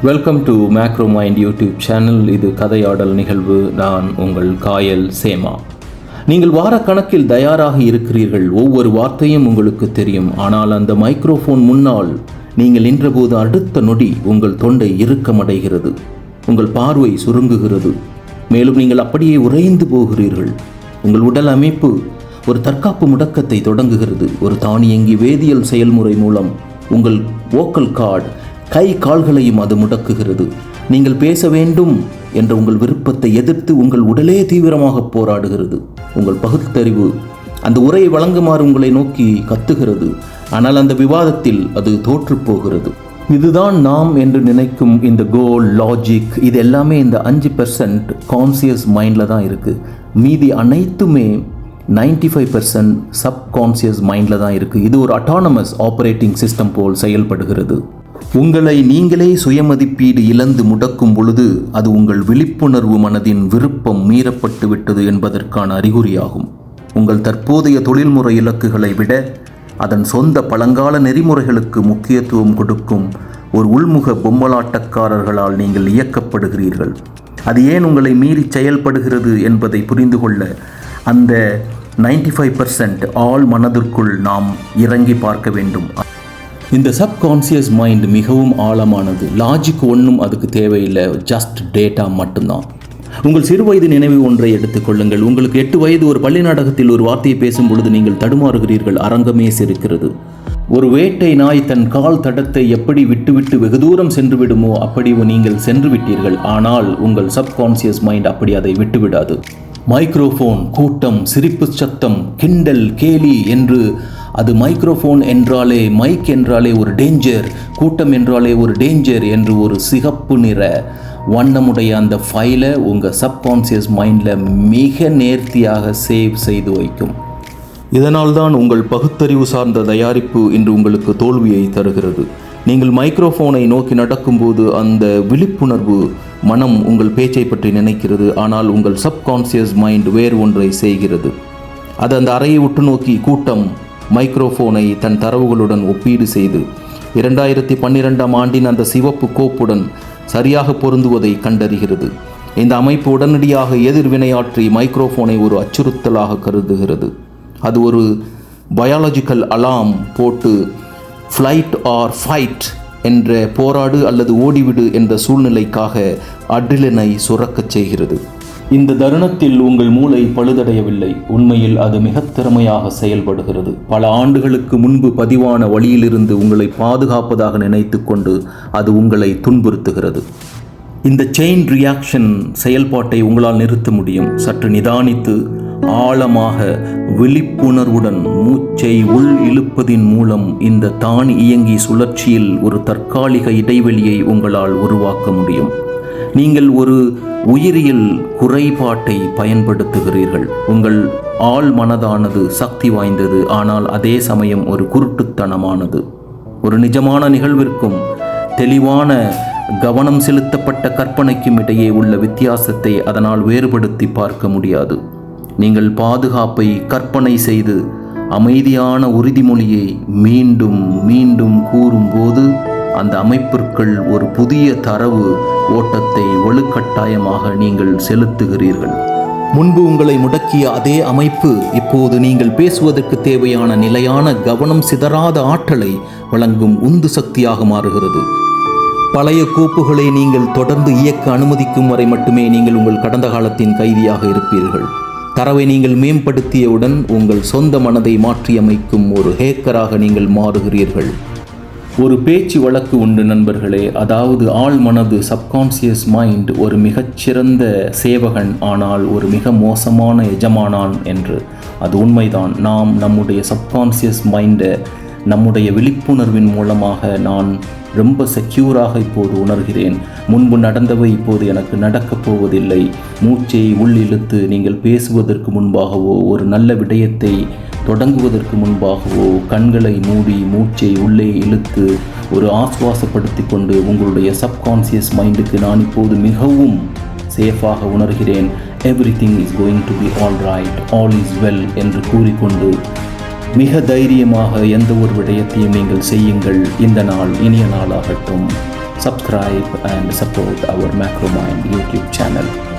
Welcome to macro mind YouTube channel. இது கதையாடல் நிகழ்வு. நான் உங்கள் காயல் சேமா. நீங்கள் வாரக்கணக்கில் தயாராக இருக்கிறீர்கள். ஒவ்வொரு வார்த்தையும் உங்களுக்கு தெரியும். ஆனால் அந்த மைக்ரோஃபோன் முன்னால் நீங்கள் நின்றபோது அடுத்த நொடி உங்கள் தொண்டை இறுக்கமடைகிறது, உங்கள் பார்வை சுருங்குகிறது, மேலும் நீங்கள் அப்படியே உறைந்து போகிறீர்கள். உங்கள் உடல் அமைப்பு ஒரு தற்காப்பு முடக்கத்தை தொடங்குகிறது. ஒரு தானியங்கி வேதியியல் செயல்முறை மூலம் உங்கள் வோக்கல் கார்டு கை கால்களையும் அது முடக்குகிறது. நீங்கள் பேச வேண்டும் என்ற உங்கள் விருப்பத்தை எதிர்த்து உங்கள் உடலே தீவிரமாக போராடுகிறது. உங்கள் பகுத்தறிவு அந்த உரையை வழங்குமாறு உங்களை நோக்கி கத்துகிறது. ஆனால் அந்த விவாதத்தில் அது தோற்று போகிறது. இதுதான் நாம் என்று நினைக்கும் இந்த கோல், லாஜிக், இது எல்லாமே இந்த 5% கான்சியஸ் மைண்டில் தான் இருக்குது. மீதி அனைத்துமே 95% சப்கான்சியஸ் மைண்டில் தான் இருக்குது. இது ஒரு அட்டானமஸ் ஆப்ரேட்டிங் சிஸ்டம் போல் செயல்படுகிறது. உங்களை நீங்களே சுயமதிப்பீடு இழந்து முடக்கும் பொழுது அது உங்கள் விழிப்புணர்வு மனதின் விருப்பம் மீறப்பட்டு விட்டது என்பதற்கான அறிகுறியாகும். உங்கள் தற்போதைய தொழில்முறை இலக்குகளை விட அதன் சொந்த பழங்கால நெறிமுறைகளுக்கு முக்கியத்துவம் கொடுக்கும் ஒரு உள்முக பொம்மலாட்டக்காரர்களால் நீங்கள் இயக்கப்படுகிறீர்கள். அது ஏன் உங்களை மீறி செயல்படுகிறது என்பதை புரிந்து கொள்ள அந்த 95% ஆள் மனதிற்குள் நாம் இறங்கி பார்க்க வேண்டும். இந்த சப்கான்சியஸ் மைண்ட் மிகவும் ஆழமானது. லாஜிக் ஒன்றும் அதுக்கு தேவையில்லை, ஜஸ்ட் டேட்டா மட்டும்தான். உங்கள் சிறுவயது நினைவு ஒன்றை எடுத்துக்கொள்ளுங்கள். உங்களுக்கு 8 வயது ஒரு பள்ளி நாடகத்தில் ஒரு வார்த்தையை பேசும் பொழுது நீங்கள் தடுமாறுகிறீர்கள். அரங்கமே சிரிக்கிறது. ஒரு வேட்டை நாய் தன் கால் தடத்தை எப்படி விட்டுவிட்டு வெகு தூரம் சென்று விடுமோ அப்படி நீங்கள் சென்று விட்டீர்கள். ஆனால் உங்கள் சப்கான்சியஸ் மைண்ட் அப்படி அதை விட்டுவிடாது. மைக்ரோஃபோன், கூட்டம், சிரிப்பு சத்தம், கிண்டல், கேலி என்று அது மைக்ரோஃபோன் என்றாலே, மைக் என்றாலே ஒரு டேஞ்சர், கூட்டம் என்றாலே ஒரு டேஞ்சர் என்று ஒரு சிகப்பு நிற வண்ணமுடைய அந்த ஃபைலை உங்கள் சப்கான்சியஸ் மைண்டில் மிக நேர்த்தியாக சேவ் செய்து வைக்கும். இதனால்தான் உங்கள் பகுத்தறிவு சார்ந்த தயாரிப்பு இன்று உங்களுக்கு தோல்வியை தருகிறது. நீங்கள் மைக்ரோஃபோனை நோக்கி நடக்கும்போது அந்த விழிப்புணர்வு மனம் உங்கள் பேச்சை பற்றி நினைக்கிறது. ஆனால் உங்கள் சப்கான்சியஸ் மைண்ட் வேறு ஒன்றை செய்கிறது. அது அந்த அறையை உற்று நோக்கி கூட்டம் மைக்ரோஃபோனை தன் தரவுகளுடன் ஒப்பீடு செய்து 2012 ஆண்டின் அந்த சிவப்பு கோப்புடன் சரியாக பொருந்துவதை கண்டறிகிறது. இந்த அமைப்பு உடனடியாக எதிர்வினையாற்றி மைக்ரோஃபோனை ஒரு அச்சுறுத்தலாக கருதுகிறது. அது ஒரு பயாலஜிக்கல் அலாம் போட்டு ஃப்ளைட் ஆர் ஃபைட் என்ற போராடு அல்லது ஓடிவிடு என்ற சூழ்நிலைக்காக அட்ரினலை சுரக்கச் செய்கிறது. இந்த தருணத்தில் உங்கள் மூளை பழுதடையவில்லை. உண்மையில் அது மிக திறமையாக செயல்படுகிறது. பல ஆண்டுகளுக்கு முன்பு பதிவான வழியிலிருந்து உங்களை பாதுகாப்பதாக நினைத்து கொண்டு அது உங்களை துன்புறுத்துகிறது. இந்த செயின் ரியாக்ஷன் செயல்பாட்டை உங்களால் நிறுத்த முடியும். சற்று நிதானித்து ஆழமாக விழிப்புணர்வுடன் மூச்சை உள் இழுப்பதின் மூலம் இந்த தான் இயங்கி சுழற்சியில் ஒரு தற்காலிக இடைவெளியை உங்களால் உருவாக்க முடியும். நீங்கள் ஒரு உயிரியல் குறைபாட்டை பயன்படுத்துகிறீர்கள். உங்கள் ஆள் மனதானது சக்தி வாய்ந்தது, ஆனால் அதே சமயம் ஒரு குருட்டுத்தனமானது. ஒரு நிஜமான நிகழ்விற்கும் தெளிவான கவனம் செலுத்தப்பட்ட கற்பனைக்கும் இடையே உள்ள வித்தியாசத்தை அதனால் வேறுபடுத்தி பார்க்க முடியாது. நீங்கள் பாதுகாப்பை கற்பனை செய்து அமைதியான உறுதிமொழியை மீண்டும் மீண்டும் கூறும்போது அந்த அமைப்பிற்குள் ஒரு புதிய தரவு ஓட்டத்தை வலுக்கட்டாயமாக நீங்கள் செலுத்துகிறீர்கள். முன்பு உங்களை முடக்கிய அதே அமைப்பு இப்போது நீங்கள் பேசுவதற்கு தேவையான நிலையான கவனம் சிதறாத ஆற்றலை வழங்கும் உந்து சக்தியாக மாறுகிறது. பழைய கோப்புகளை நீங்கள் தொடர்ந்து இயக்க அனுமதிக்கும் வரை மட்டுமே நீங்கள் உங்கள் கடந்த காலத்தின் கைதியாக இருப்பீர்கள். தரவை நீங்கள் மேம்படுத்தியவுடன் உங்கள் சொந்த மனதை மாற்றியமைக்கும் ஒரு ஹேக்கராக நீங்கள் மாறுகிறீர்கள். ஒரு பேச்சு வழக்கு உண்டு நண்பர்களே, அதாவது ஆள் மனது சப்கான்சியஸ் மைண்ட் ஒரு மிகச்சிறந்த சேவகன், ஆனால் ஒரு மிக மோசமான எஜமானான் என்று. அது உண்மைதான். நாம் நம்முடைய சப்கான்சியஸ் மைண்டை நம்முடைய விழிப்புணர்வின் மூலமாக நான் ரொம்ப செக்யூராக இப்போது உணர்கிறேன். முன்பு நடந்தவை இப்போது எனக்கு நடக்கப் போவதில்லை. மூச்சை உள் இழுத்து நீங்கள் பேசுவதற்கு முன்பாகவோ ஒரு நல்ல விடயத்தை தொடங்குவதற்கு முன்பாகவோ கண்களை மூடி மூச்சை உள்ளே இழுத்து ஒரு ஆஸ்வாசப்படுத்தி கொண்டு உங்களுடைய சப்கான்சியஸ் மைண்டுக்கு நான் இப்போது மிகவும் சேஃபாக உணர்கிறேன், everything is going to be all right, all is well என்று கூறிக்கொண்டு மிக தைரியமாக எந்த ஒரு விடயத்தையும் நீங்கள் செய்யுங்கள். இந்த நாள் இனிய நாளாகட்டும். subscribe and support our Macromind YouTube channel.